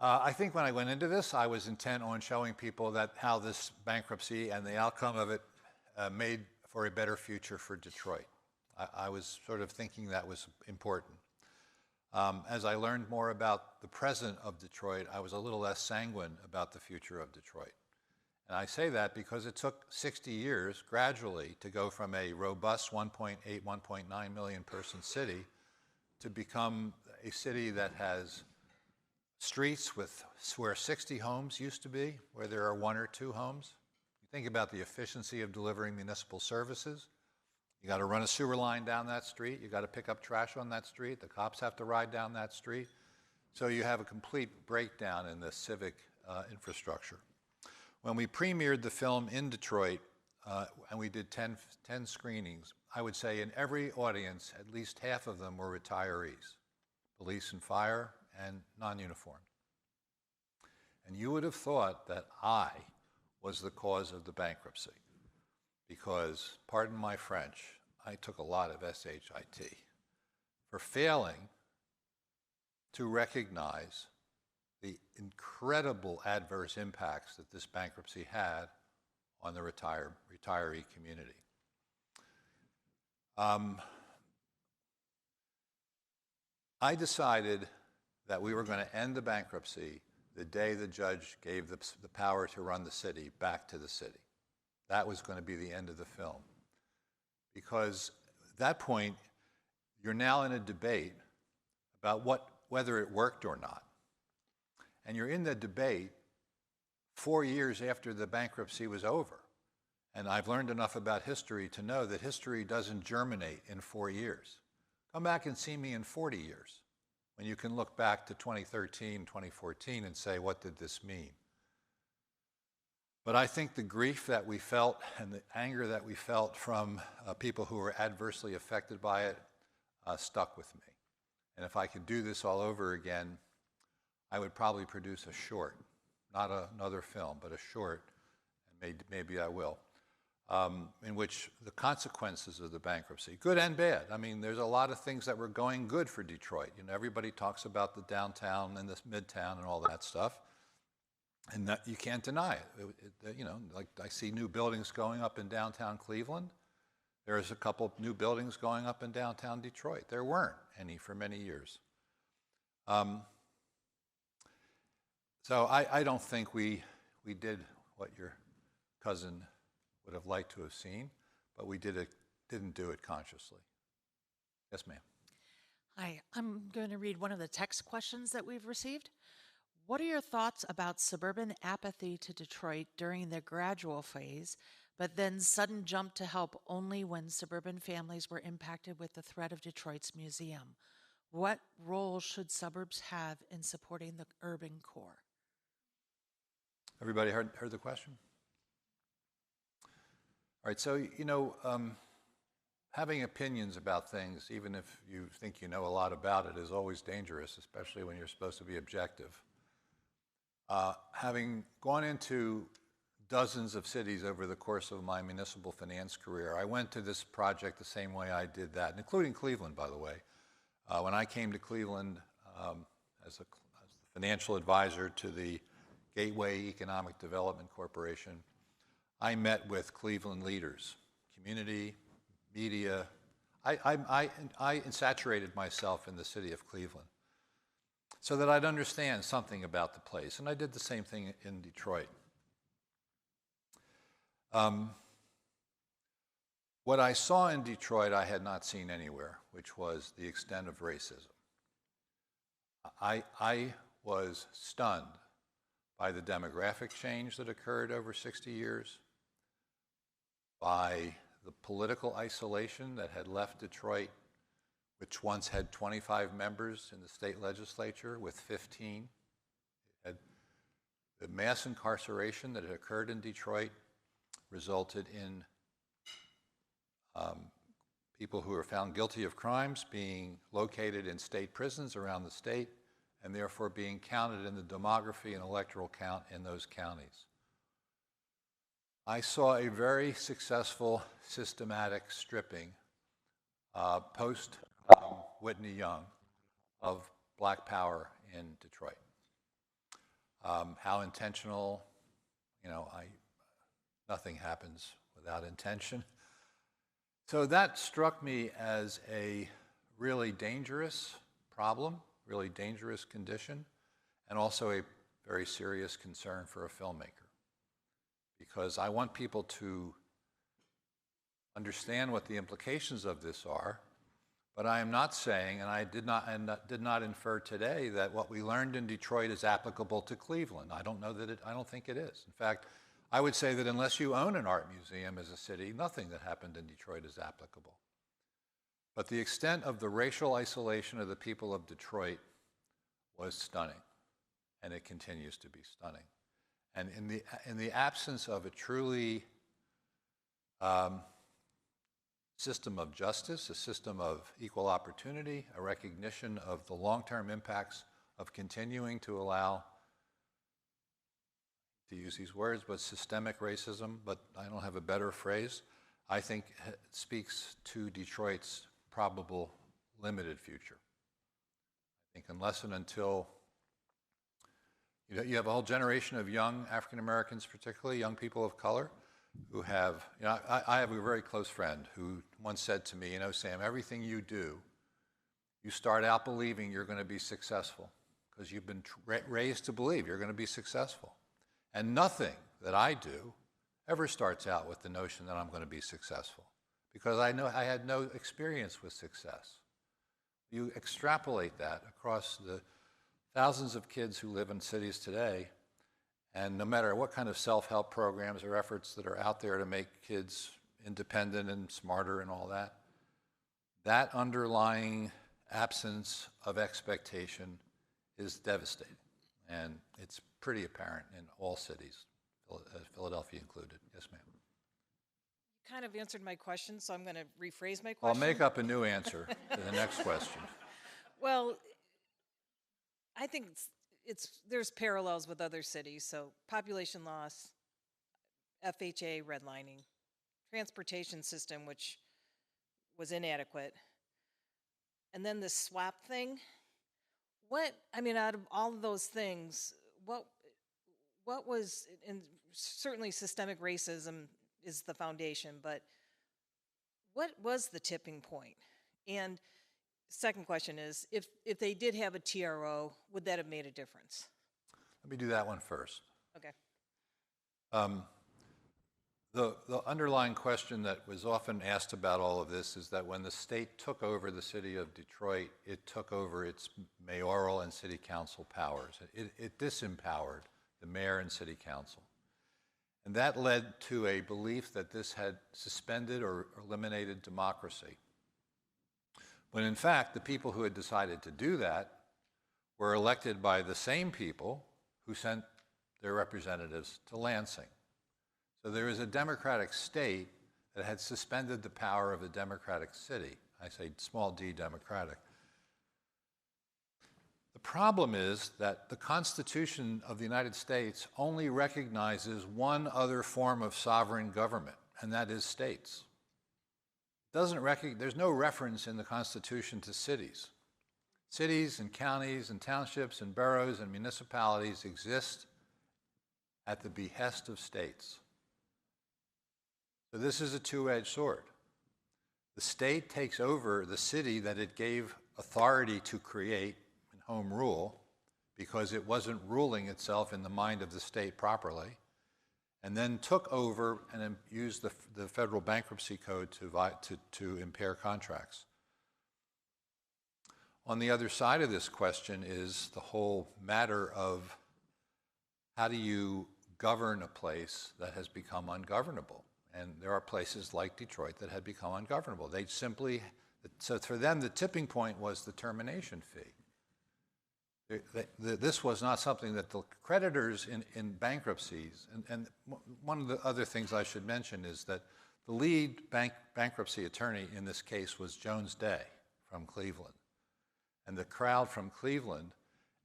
I think when I went into this, I was intent on showing people that how this bankruptcy and the outcome of it made for a better future for Detroit. I was sort of thinking that was important. As I learned more about the present of Detroit, I was a little less sanguine about the future of Detroit. And I say that because it took 60 years gradually to go from a robust 1.8, 1.9 million person city to become a city that has streets where 60 homes used to be, where there are 1 or 2 homes. You think about the efficiency of delivering municipal services. You got to run a sewer line down that street. You got to pick up trash on that street. The cops have to ride down that street. So you have a complete breakdown in the civic infrastructure. When we premiered the film in Detroit, and we did 10 screenings, I would say in every audience, at least half of them were retirees, police and fire, and non-uniformed. And you would have thought that I was the cause of the bankruptcy because, pardon my French, I took a lot of SHIT for failing to recognize the incredible adverse impacts that this bankruptcy had on the retiree community. I decided that we were going to end the bankruptcy the day the judge gave the power to run the city back to the city. That was going to be the end of the film. Because at that point, you're now in a debate about whether it worked or not. And you're in the debate 4 years after the bankruptcy was over. And I've learned enough about history to know that history doesn't germinate in 4 years. Come back and see me in 40 years, when you can look back to 2013, 2014 and say, what did this mean? But I think the grief that we felt and the anger that we felt from people who were adversely affected by it stuck with me. And if I could do this all over again, I would probably produce a short, not another film, but a short, and maybe I will, in which the consequences of the bankruptcy, good and bad. I mean, there's a lot of things that were going good for Detroit. You know, everybody talks about the downtown and the midtown and all that stuff, and that you can't deny it. You know, like I see new buildings going up in downtown Cleveland. There's a couple new buildings going up in downtown Detroit. There weren't any for many years. So I don't think we did what your cousin would have liked to have seen, but we didn't do it consciously. Yes, ma'am. Hi, I'm going to read one of the text questions that we've received. What are your thoughts about suburban apathy to Detroit during the gradual phase, but then sudden jump to help only when suburban families were impacted with the threat of Detroit's museum? What role should suburbs have in supporting the urban core? Everybody heard the question? All right, so, you know, having opinions about things, even if you think you know a lot about it, is always dangerous, especially when you're supposed to be objective. Having gone into dozens of cities over the course of my municipal finance career, I went to this project the same way I did that, including Cleveland, by the way. When I came to Cleveland as the financial advisor to the Gateway Economic Development Corporation, I met with Cleveland leaders, community, media. I saturated myself in the city of Cleveland so that I'd understand something about the place, and I did the same thing in Detroit. What I saw in Detroit I had not seen anywhere, which was the extent of racism. I was stunned by the demographic change that occurred over 60 years, by the political isolation that had left Detroit, which once had 25 members in the state legislature with 15. It had the mass incarceration that had occurred in Detroit resulted in people who were found guilty of crimes being located in state prisons around the state and therefore being counted in the demography and electoral count in those counties. I saw a very successful systematic stripping post-Whitney Young of black power in Detroit. How intentional, you know, nothing happens without intention. So that struck me as a really dangerous problem, really dangerous condition, and also a very serious concern for a filmmaker. Because I want people to understand what the implications of this are, but I am not saying, and I did not infer today, that what we learned in Detroit is applicable to Cleveland. I don't think it is. In fact, I would say that unless you own an art museum as a city, nothing that happened in Detroit is applicable. But the extent of the racial isolation of the people of Detroit was stunning, and it continues to be stunning. And in the absence of a truly system of justice, a system of equal opportunity, a recognition of the long-term impacts of continuing to allow, to use these words, but systemic racism, but I don't have a better phrase, I think speaks to Detroit's probable limited future. I think unless and until you have a whole generation of young African Americans, particularly young people of color, who have, I have a very close friend who once said to me, Sam, everything you do, you start out believing you're going to be successful because you've been raised to believe you're going to be successful. And nothing that I do ever starts out with the notion that I'm going to be successful because I know I had no experience with success. You extrapolate that across the thousands of kids who live in cities today, and no matter what kind of self-help programs or efforts that are out there to make kids independent and smarter and all that, that underlying absence of expectation is devastating. And it's pretty apparent in all cities, Philadelphia included. Yes, ma'am. You kind of answered my question, so I'm going to rephrase my question. I'll make up a new answer to the next question. Well, I think there's parallels with other cities. So population loss, FHA redlining, transportation system, which was inadequate, and then the swap thing. Out of all of those things, what was, and certainly systemic racism is the foundation, but what was the tipping point? And second question is, if they did have a TRO, would that have made a difference? Let me do that one first. Okay. The underlying question that was often asked about all of this is that when the state took over the city of Detroit, it took over its mayoral and city council powers. It disempowered the mayor and city council. And that led to a belief that this had suspended or eliminated democracy. When in fact, the people who had decided to do that were elected by the same people who sent their representatives to Lansing. So there is a democratic state that had suspended the power of a democratic city. I say small d democratic. The problem is that the Constitution of the United States only recognizes one other form of sovereign government, and that is states. There's no reference in the Constitution to cities. Cities and counties and townships and boroughs and municipalities exist at the behest of states. So this is a two-edged sword. The state takes over the city that it gave authority to create and home rule because it wasn't ruling itself in the mind of the state properly, and then took over and used the federal bankruptcy code to impair contracts. On the other side of this question is the whole matter of how do you govern a place that has become ungovernable? And there are places like Detroit that had become ungovernable. So for them, the tipping point was the termination fee. This was not something that the creditors in bankruptcies, and one of the other things I should mention is that the lead bankruptcy attorney in this case was Jones Day from Cleveland. And the crowd from Cleveland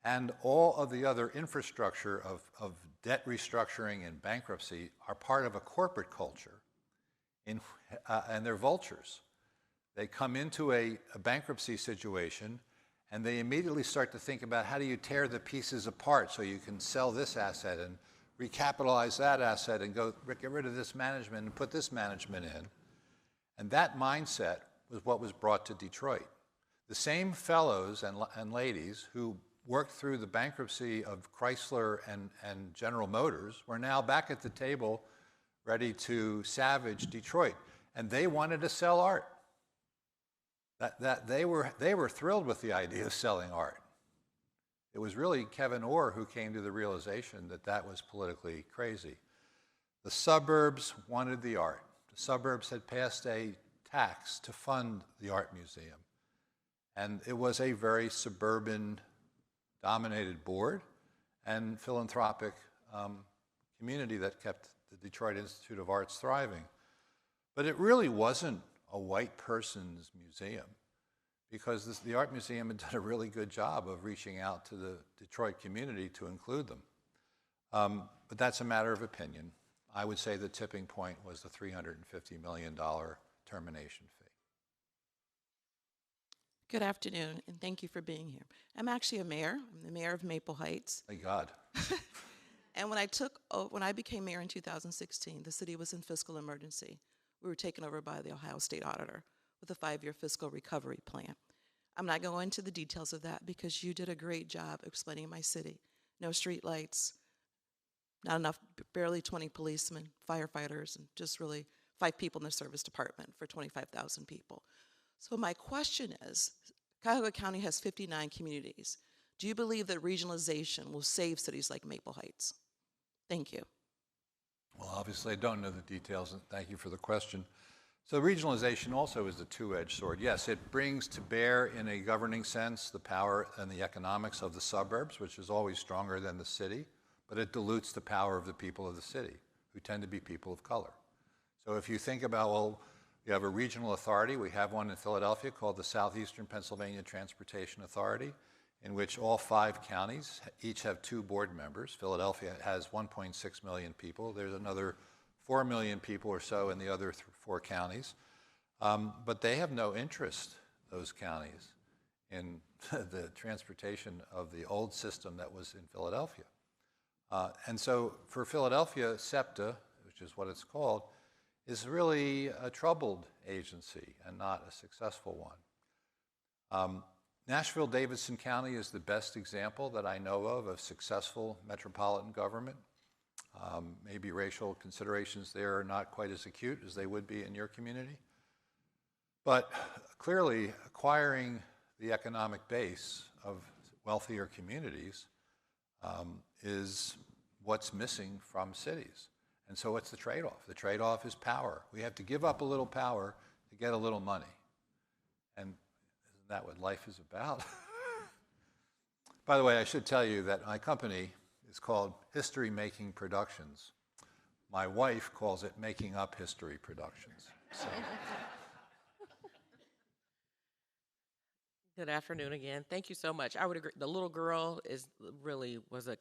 and all of the other infrastructure of debt restructuring and bankruptcy are part of a corporate culture, and they're vultures. They come into a bankruptcy situation and they immediately start to think about how do you tear the pieces apart so you can sell this asset and recapitalize that asset and get rid of this management and put this management in. And that mindset was what was brought to Detroit. The same fellows and ladies who worked through the bankruptcy of Chrysler and General Motors were now back at the table ready to savage Detroit. And they wanted to sell art. They were thrilled with the idea of selling art. It was really Kevin Orr who came to the realization that that was politically crazy. The suburbs wanted the art. The suburbs had passed a tax to fund the art museum. And it was a very suburban-dominated board and philanthropic community that kept the Detroit Institute of Arts thriving. But it really wasn't a white person's museum, because the art museum had done a really good job of reaching out to the Detroit community to include them. But that's a matter of opinion. I would say the tipping point was the $350 million termination fee. Good afternoon, and thank you for being here. I'm actually a mayor. I'm the mayor of Maple Heights. Thank God. And when I became mayor in 2016, the city was in fiscal emergency. We were taken over by the Ohio State Auditor with a 5-year fiscal recovery plan. I'm not going into the details of that because you did a great job explaining my city. No street lights, not enough, barely 20 policemen, firefighters, and just really 5 people in the service department for 25,000 people. So my question is, Cuyahoga County has 59 communities. Do you believe that regionalization will save cities like Maple Heights? Thank you. Well, obviously, I don't know the details, and thank you for the question. So regionalization also is a two-edged sword. Yes, it brings to bear, in a governing sense, the power and the economics of the suburbs, which is always stronger than the city, but it dilutes the power of the people of the city, who tend to be people of color. So if you think about, well, you have a regional authority. We have one in Philadelphia called the Southeastern Pennsylvania Transportation Authority, in which all 5 counties each have 2 board members. Philadelphia has 1.6 million people. There's another 4 million people or so in the other 4 counties. But they have no interest, those counties, in the transportation of the old system that was in Philadelphia. And so for Philadelphia, SEPTA, which is what it's called, is really a troubled agency and not a successful one. Nashville-Davidson County is the best example that I know of successful metropolitan government. Maybe racial considerations there are not quite as acute as they would be in your community. But clearly, acquiring the economic base of wealthier communities is what's missing from cities. And so what's the trade-off? The trade-off is power. We have to give up a little power to get a little money. And isn't that what life is about? By the way, I should tell you that my company is called History Making Productions. My wife calls it Making Up History Productions. So. Good afternoon again. Thank you so much. I would agree. The little girl was a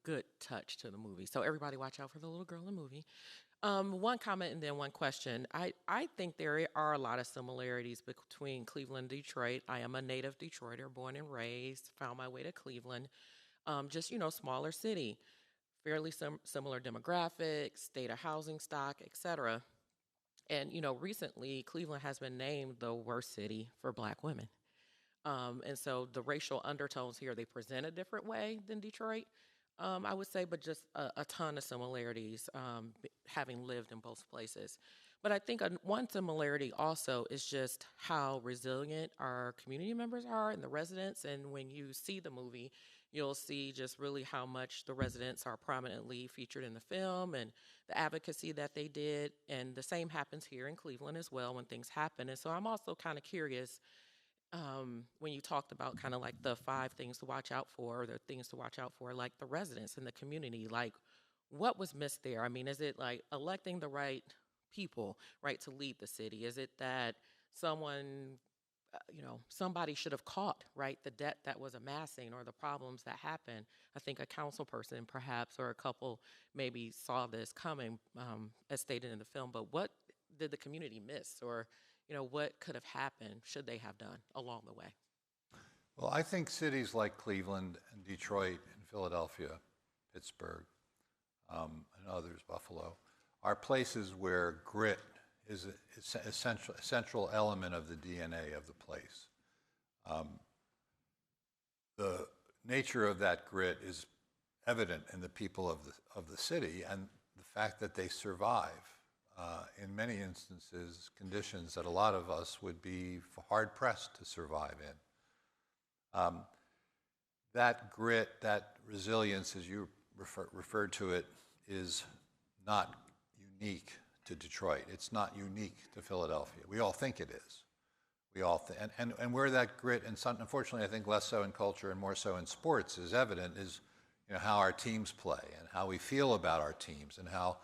good touch to the movie. So everybody watch out for the little girl in the movie. One comment and then one question. I think there are a lot of similarities between Cleveland and Detroit. I am a native Detroiter, born and raised, found my way to Cleveland. Just, smaller city, fairly similar demographics, state of housing stock, et cetera. And, recently Cleveland has been named the worst city for Black women. And so the racial undertones here, they present a different way than Detroit, I would say, but just a ton of similarities, having lived in both places. But I think one similarity also is just how resilient our community members are and the residents. And when you see the movie, you'll see just really how much the residents are prominently featured in the film and the advocacy that they did. And the same happens here in Cleveland as well when things happen. And so I'm also kind of curious, when you talked about kind of like the 5 things to watch out for, or the things to watch out for, like the residents in the community, like what was missed there? I mean, is it like electing the right people, right, to lead the city? Is it that someone, somebody should have caught, right, the debt that was amassing or the problems that happened? I think a council person perhaps or a couple maybe saw this coming, as stated in the film, but what did the community miss, or what could have happened, should they have done along the way? Well, I think cities like Cleveland and Detroit and Philadelphia, Pittsburgh, and others, Buffalo, are places where grit is a central element of the DNA of the place. The nature of that grit is evident in the people of the city, and the fact that they survive, in many instances, conditions that a lot of us would be hard-pressed to survive in. That grit, that resilience, as you referred to it, is not unique to Detroit. It's not unique to Philadelphia. We all think it is. We all and where that grit, and unfortunately I think less so in culture and more so in sports, is evident is how our teams play and how we feel about our teams and how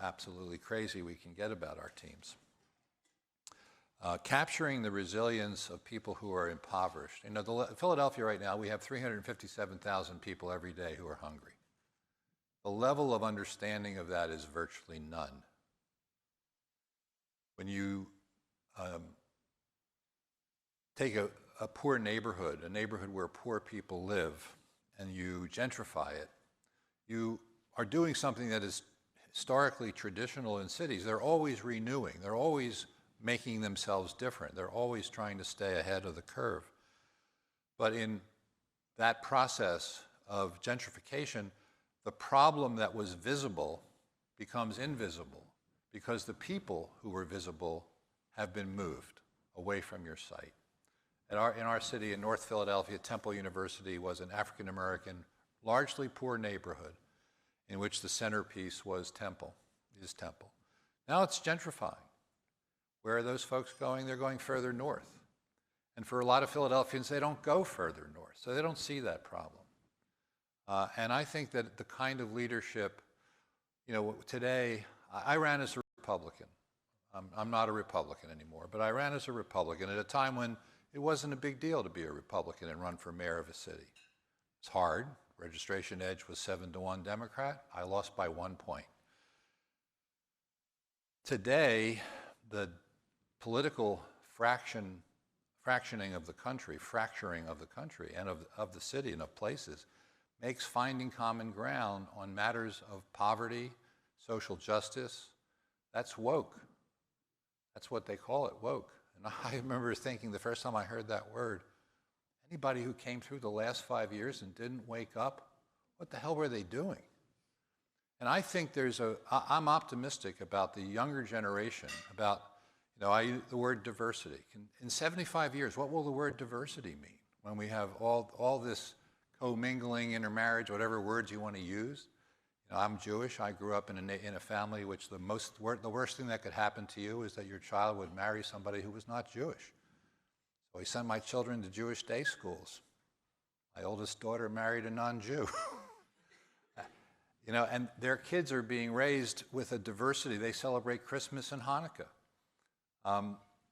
absolutely crazy we can get about our teams. Capturing the resilience of people who are impoverished. Philadelphia right now, we have 357,000 people every day who are hungry. The level of understanding of that is virtually none. When you take a poor neighborhood, a neighborhood where poor people live, and you gentrify it, you are doing something that is historically traditional in cities. They're always renewing. They're always making themselves different. They're always trying to stay ahead of the curve. But in that process of gentrification, the problem that was visible becomes invisible because the people who were visible have been moved away from your sight. In our city, in North Philadelphia, Temple University was an African-American, largely poor neighborhood in which the centerpiece was Temple. Now it's gentrifying. Where are those folks going? They're going further north. And for a lot of Philadelphians, they don't go further north, so they don't see that problem. And I think that the kind of leadership, today, I ran as a Republican. I'm not a Republican anymore, but I ran as a Republican at a time when it wasn't a big deal to be a Republican and run for mayor of a city. It's hard. Registration edge was 7-1 Democrat. I lost by 1 point. Today, the political fracturing of the country and of the city and of places makes finding common ground on matters of poverty, social justice, that's woke. That's what they call it, woke. And I remember thinking the first time I heard that word, anybody who came through the last 5 years and didn't wake up, what the hell were they doing? And I think I'm optimistic about the younger generation, about, I use the word diversity. In 75 years, what will the word diversity mean when we have all this commingling, intermarriage, whatever words you want to use? I'm Jewish. I grew up in a family which the worst thing that could happen to you is that your child would marry somebody who was not Jewish. So I sent my children to Jewish day schools. My oldest daughter married a non-Jew. And their kids are being raised with a diversity. They celebrate Christmas and Hanukkah.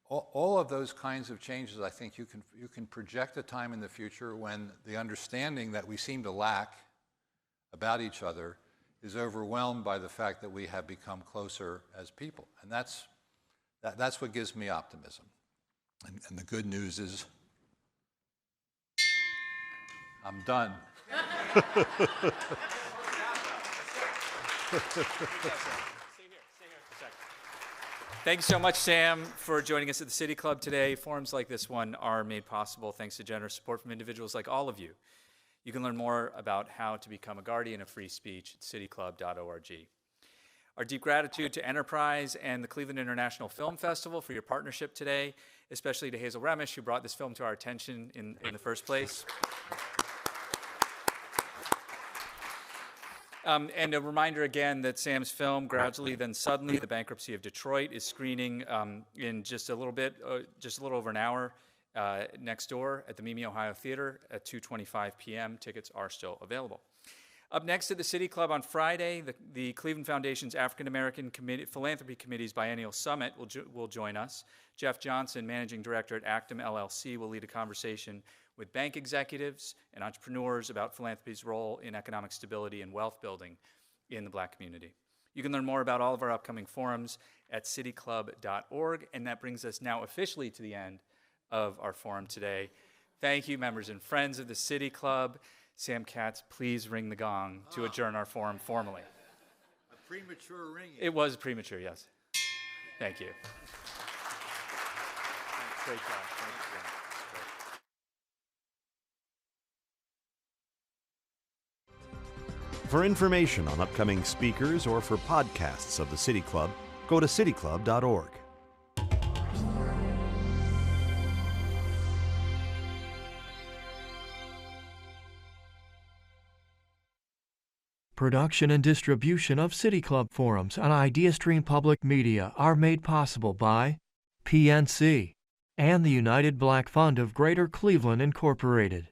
All of those kinds of changes, I think you can project a time in the future when the understanding that we seem to lack about each other is overwhelmed by the fact that we have become closer as people. And that's what gives me optimism. And the good news is I'm done. Thank you so much, Sam, for joining us at the City Club today. Forums like this one are made possible thanks to generous support from individuals like all of you. You can learn more about how to become a guardian of free speech at cityclub.org. Our deep gratitude to Enterprise and the Cleveland International Film Festival for your partnership today, especially to Hazel Remish, who brought this film to our attention in the first place. And a reminder again that Sam's film, Gradually Then Suddenly, The Bankruptcy of Detroit, is screening in just a little over an hour next door at the Mimi Ohio Theater at 2:25 p.m. Tickets are still available. Up next at the City Club on Friday, the Cleveland Foundation's African American Philanthropy Committee's Biennial Summit will join us. Jeff Johnson, Managing Director at Actum LLC, will lead a conversation with bank executives and entrepreneurs about philanthropy's role in economic stability and wealth building in the Black community. You can learn more about all of our upcoming forums at cityclub.org, and that brings us now officially to the end of our forum today. Thank you, members and friends of the City Club. Sam Katz, please ring the gong to adjourn our forum formally. A premature ringing. It was premature, yes. Thank you. Great job. Thank you. For information on upcoming speakers or for podcasts of the City Club, go to cityclub.org. Production and distribution of City Club forums on IdeaStream Public Media are made possible by PNC and the United Black Fund of Greater Cleveland, Incorporated.